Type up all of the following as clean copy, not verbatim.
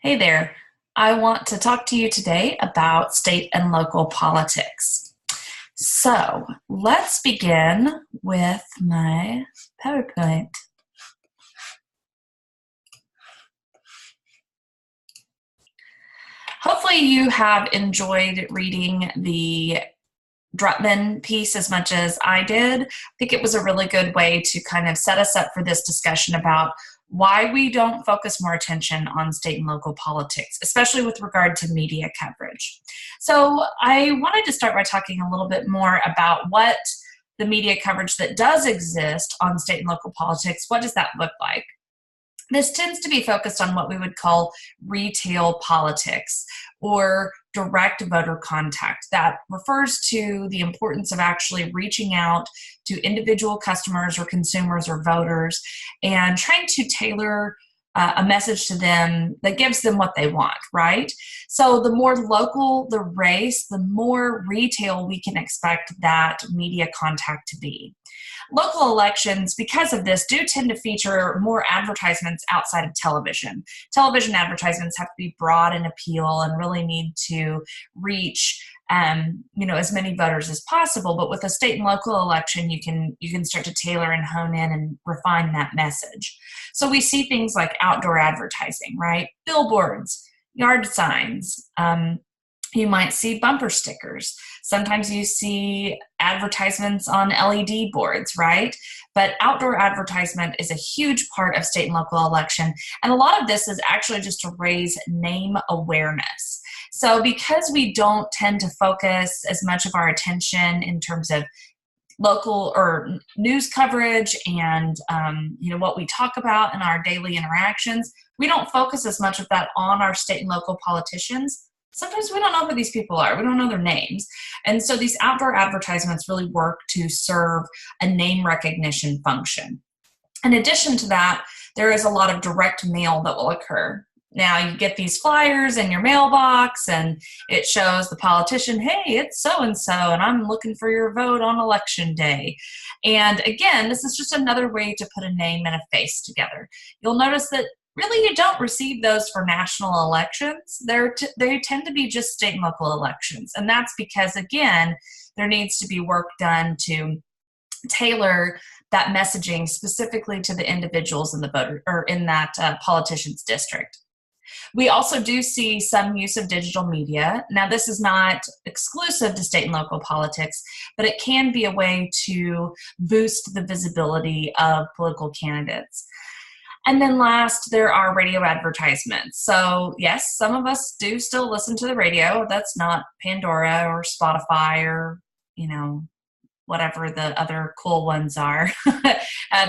Hey there. I want to talk to you today about state and local politics. So let's begin with my PowerPoint. Hopefully you have enjoyed reading the Drutman piece as much as I did. I think it was a really good way to kind of set us up for this discussion about why we don't focus more attention on state and local politics, especially with regard to media coverage. So I wanted to start by talking a little bit more about what the media coverage that does exist on state and local politics, what does that look like? This tends to be focused on what we would call retail politics or direct voter contact. That refers to the importance of actually reaching out to individual customers or consumers or voters and trying to tailor a message to them that gives them what they want, right? So the more local the race, the more retail we can expect that media contact to be. Local elections, because of this, do tend to feature more advertisements outside of television. Television advertisements have to be broad in appeal and really need to reach as many voters as possible. But with a state and local election, you can start to tailor and hone in and refine that message. So we see things like outdoor advertising, right? Billboards, yard signs. You might see bumper stickers. Sometimes you see advertisements on LED boards, right? But outdoor advertisement is a huge part of state and local election. And a lot of this is actually just to raise name awareness. So because we don't tend to focus as much of our attention in terms of local or news coverage and what we talk about in our daily interactions, we don't focus as much of that on our state and local politicians. Sometimes we don't know who these people are. We don't know their names. And so these outdoor advertisements really work to serve a name recognition function. In addition to that, there is a lot of direct mail that will occur. Now you get these flyers in your mailbox and it shows the politician, hey, it's so-and-so and I'm looking for your vote on election day. And again, this is just another way to put a name and a face together. You'll notice that really you don't receive those for national elections. They tend to be just state and local elections. And that's because, again, there needs to be work done to tailor that messaging specifically to the individuals in the voter or in that politician's district. We also do see some use of digital media. Now, this is not exclusive to state and local politics, but it can be a way to boost the visibility of political candidates. And then last, there are radio advertisements. So yes, some of us do still listen to the radio. That's not Pandora or Spotify or, whatever the other cool ones are.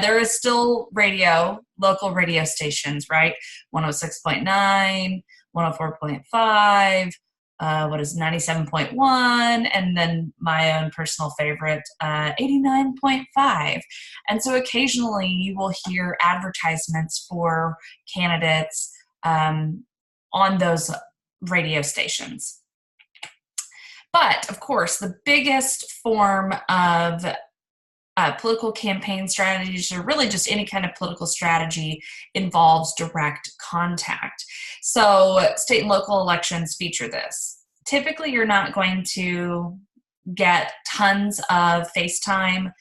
There is still radio, local radio stations, right? 106.9, 104.5, 97.1, and then my own personal favorite, 89.5. And so occasionally you will hear advertisements for candidates on those radio stations. But of course, the biggest form of political campaign strategies, or really just any kind of political strategy, involves direct contact. So state and local elections feature this. Typically, you're not going to get tons of FaceTime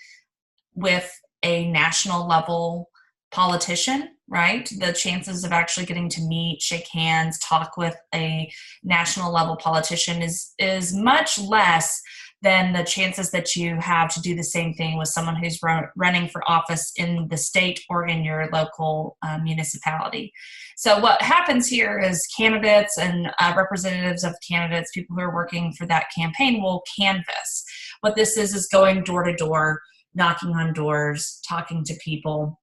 with a national level politician, right? The chances of actually getting to meet, shake hands, talk with a national level politician is much less than the chances that you have to do the same thing with someone who's running for office in the state or in your local municipality. So what happens here is candidates and representatives of candidates, people who are working for that campaign, will canvass. What this is going door to door, knocking on doors, talking to people.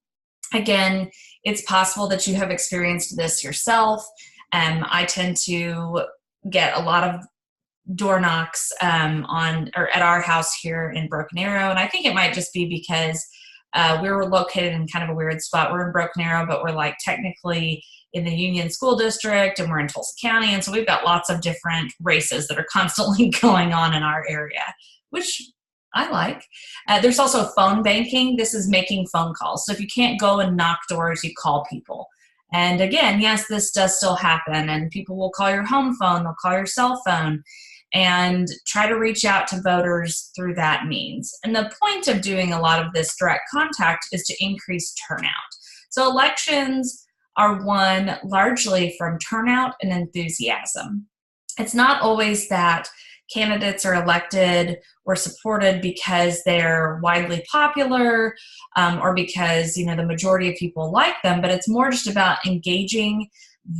Again, it's possible that you have experienced this yourself. I tend to get a lot of door knocks at our house here in Broken Arrow, and I think it might just be because we were located in kind of a weird spot. We're in Broken Arrow, but we're like technically in the Union School District, and we're in Tulsa County, and so we've got lots of different races that are constantly going on in our area, which I like. There's also phone banking. This is making phone calls. So if you can't go and knock doors, you call people. And again, yes, this does still happen, and people will call your home phone, they'll call your cell phone, and try to reach out to voters through that means. And the point of doing a lot of this direct contact is to increase turnout. So elections are won largely from turnout and enthusiasm. It's not always that candidates are elected or supported because they're widely popular or because the majority of people like them, but it's more just about engaging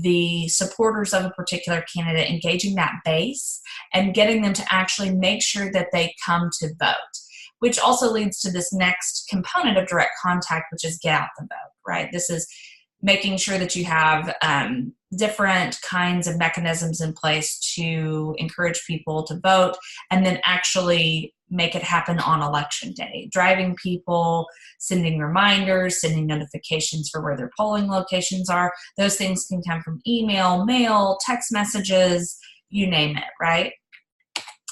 the supporters of a particular candidate, engaging that base and getting them to actually make sure that they come to vote, which also leads to this next component of direct contact, which is get out the vote, right? This is making sure that you have different kinds of mechanisms in place to encourage people to vote and then actually make it happen on election day. Driving people, sending reminders, sending notifications for where their polling locations are. Those things can come from email, mail, text messages, you name it, right?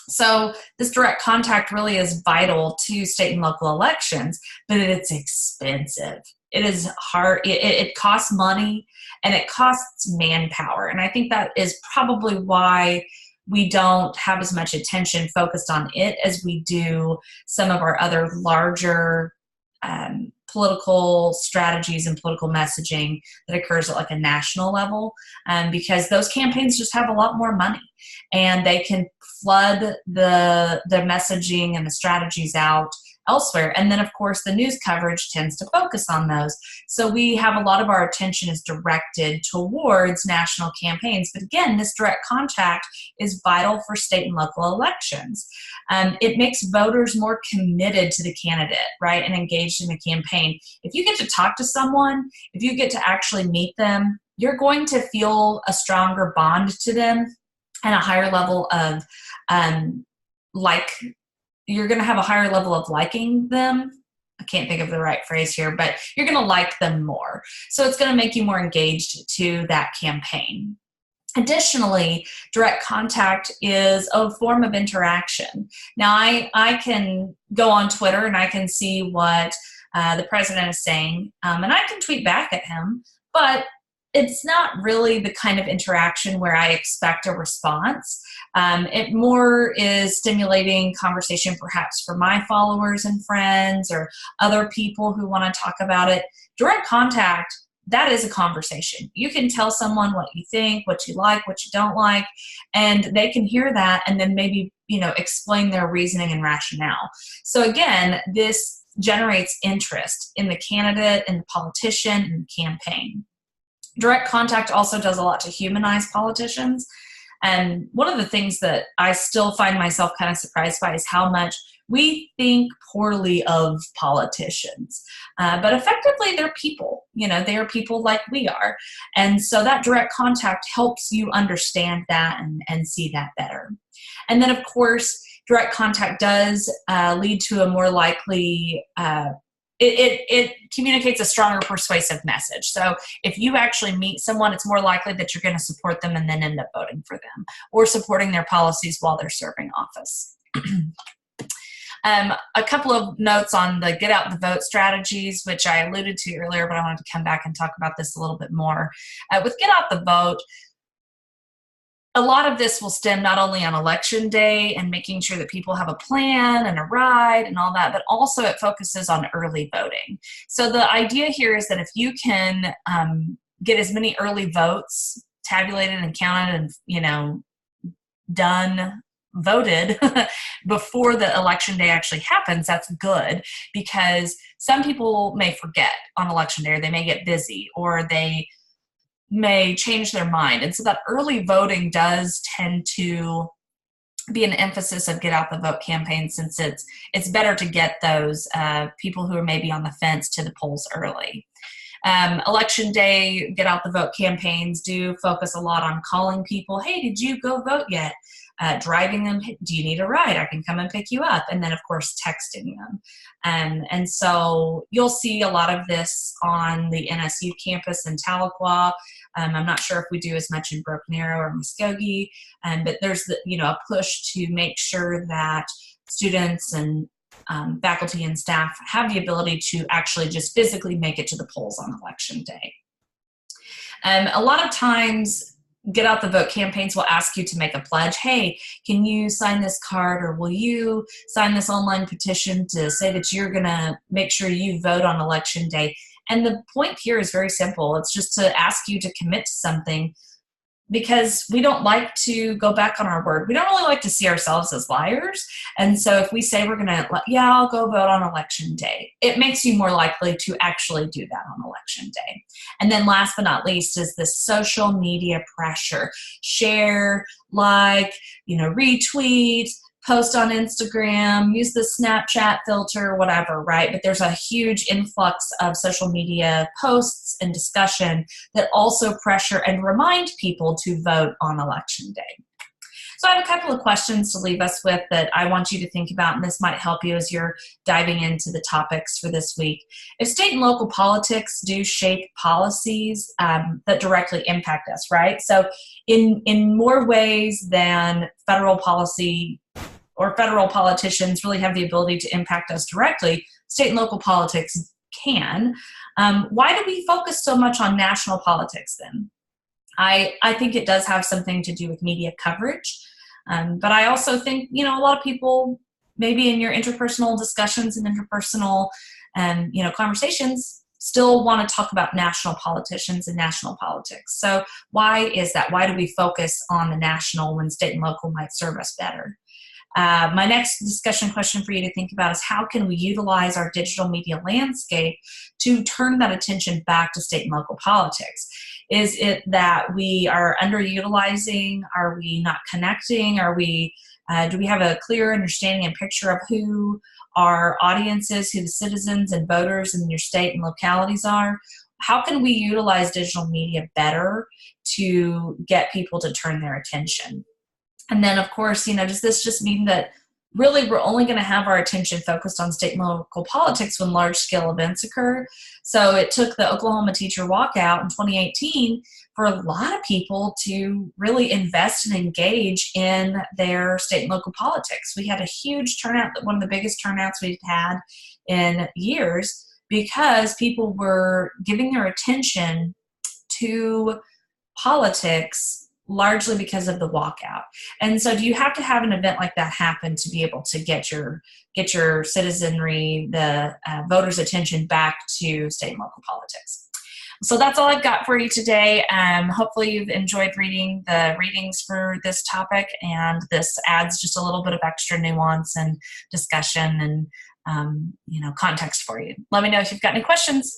So this direct contact really is vital to state and local elections, but it's expensive. It is hard. It costs money and it costs manpower. And I think that is probably why we don't have as much attention focused on it as we do some of our other larger political strategies and political messaging that occurs at like a national level, because those campaigns just have a lot more money and they can flood the messaging and the strategies out elsewhere. And then, of course, the news coverage tends to focus on those. So we have a lot of our attention is directed towards national campaigns. But again, this direct contact is vital for state and local elections. It makes voters more committed to the candidate, right, and engaged in the campaign. If you get to talk to someone, if you get to actually meet them, you're going to feel a stronger bond to them and a higher level of you're going to have a higher level of liking them. I can't think of the right phrase here, but you're going to like them more. So it's going to make you more engaged to that campaign. Additionally, direct contact is a form of interaction. Now, I can go on Twitter and I can see what the president is saying, and I can tweet back at him, but it's not really the kind of interaction where I expect a response. It more is stimulating conversation perhaps for my followers and friends or other people who want to talk about it. Direct contact, that is a conversation. You can tell someone what you think, what you like, what you don't like, and they can hear that and then maybe, explain their reasoning and rationale. So again, this generates interest in the candidate, in the politician, in the campaign. Direct contact also does a lot to humanize politicians. And one of the things that I still find myself kind of surprised by is how much we think poorly of politicians. But effectively, they're people. They are people like we are. And so that direct contact helps you understand that and see that better. And then, of course, direct contact does lead to a more likely it communicates a stronger persuasive message. So if you actually meet someone, it's more likely that you're going to support them and then end up voting for them or supporting their policies while they're serving office. A couple of notes on the get out the vote strategies, which I alluded to earlier, but I wanted to come back and talk about this a little bit more. With get out the vote, a lot of this will stem not only on election day and making sure that people have a plan and a ride and all that, but also it focuses on early voting. So the idea here is that if you can get as many early votes tabulated and counted and, voted before the election day actually happens, that's good, because some people may forget on election day, or they may get busy, or they may change their mind. And so that early voting does tend to be an emphasis of get out the vote campaign, since it's better to get those people who are maybe on the fence to the polls early. Election day get out the vote campaigns do focus a lot on calling people. Hey, did you go vote yet? Driving them. Do you need a ride? I can come and pick you up. And then, of course, texting them. And so you'll see a lot of this on the NSU campus in Tahlequah. I'm not sure if we do as much in Broken Arrow or Muskogee, but there's a push to make sure that students and faculty and staff have the ability to actually just physically make it to the polls on election day. A lot of times, Get Out the Vote campaigns will ask you to make a pledge. Hey, can you sign this card, or will you sign this online petition to say that you're going to make sure you vote on election day? And the point here is very simple. It's just to ask you to commit to something, because we don't like to go back on our word. We don't really like to see ourselves as liars. And so if we say we're going to, yeah, I'll go vote on election day, it makes you more likely to actually do that on election day. And then last but not least is the social media pressure. Share, like, retweet, post on Instagram, use the Snapchat filter, whatever, right? But there's a huge influx of social media posts and discussion that also pressure and remind people to vote on election day. So I have a couple of questions to leave us with that I want you to think about, and this might help you as you're diving into the topics for this week. If state and local politics do shape policies that directly impact us, right? So in more ways than federal policy or federal politicians really have the ability to impact us directly, state and local politics can. Why do we focus so much on national politics then? I think it does have something to do with media coverage. But I also think, a lot of people, maybe in your interpersonal discussions and interpersonal conversations, still want to talk about national politicians and national politics. So why is that? Why do we focus on the national when state and local might serve us better? My next discussion question for you to think about is, how can we utilize our digital media landscape to turn that attention back to state and local politics? Is it that we are underutilizing? Are we not connecting? Do we have a clear understanding and picture of who our audience is, who the citizens and voters in your state and localities are? How can we utilize digital media better to get people to turn their attention? And then, of course, does this just mean that really we're only going to have our attention focused on state and local politics when large-scale events occur? So it took the Oklahoma teacher walkout in 2018 for a lot of people to really invest and engage in their state and local politics. We had a huge turnout, one of the biggest turnouts we've had in years, because people were giving their attention to politics largely because of the walkout. And so do you have to have an event like that happen to be able to get your citizenry, the voters' attention back to state and local politics? So that's all I've got for you today. Hopefully you've enjoyed reading the readings for this topic, and this adds just a little bit of extra nuance and discussion and context for you. Let me know if you've got any questions.